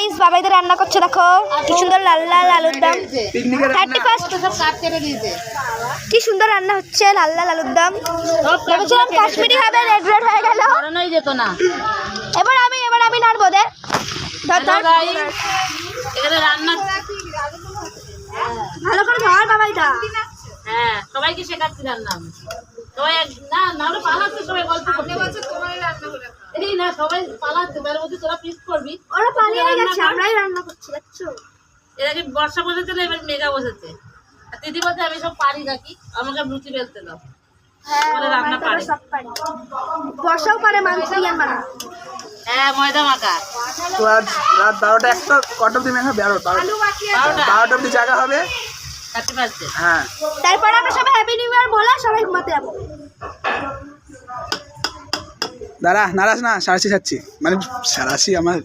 Guys বাবাইদের রান্না করছে দেখো কি সুন্দর লাল লাল আলুর দম। 31 সব কাট করে দিয়েছে। কি সুন্দর রান্না হচ্ছে লাল লাল আলুর দম। ভেবেছিলাম কাশ্মীরি হবে, রেড রেড হয়ে গেল। বানানোই যেত না। এবার আমি নাড়বো দে। এখানে রান্না ভালো করে ধর বাবাইটা। হ্যাঁ সবাইকে শেখাচ্ছি রান্না। সবাই না না হলে পালাচ্ছে, সবাই গল্প করতে বলছে তোমারই রান্না করে। এই না সবাই পালাচ্ছে, বের বলছে তোরা পিস করবি। ওরা পালিয়ে গেছে, আমরাই রান্না করছি দেখছো। এর আগে বর্ষা বসেছে, এবার মেঘা বসেছে। আর দিদি বলতে আমি সব পারি নাকি, আমাকে লুচি বেলতে দাও। হ্যাঁ রান্না পারে, সব পারে। বর্ষাও পারে মাংস দিয়ে মারা। হ্যাঁ ময়দা মাখা। তো আজ রাত 12টা একটা কটা অব্দি মেঘা 12টা অব্দি জায়গা হবে। হ্যাঁ তারপরে আমরা সবাই হ্যাপি নিউ ইয়ার বলে সবাই ঘুমাতে যাবো। দাঁড়া নারাজ না, সারাশি খাচ্ছি, মানে সারাশি আমার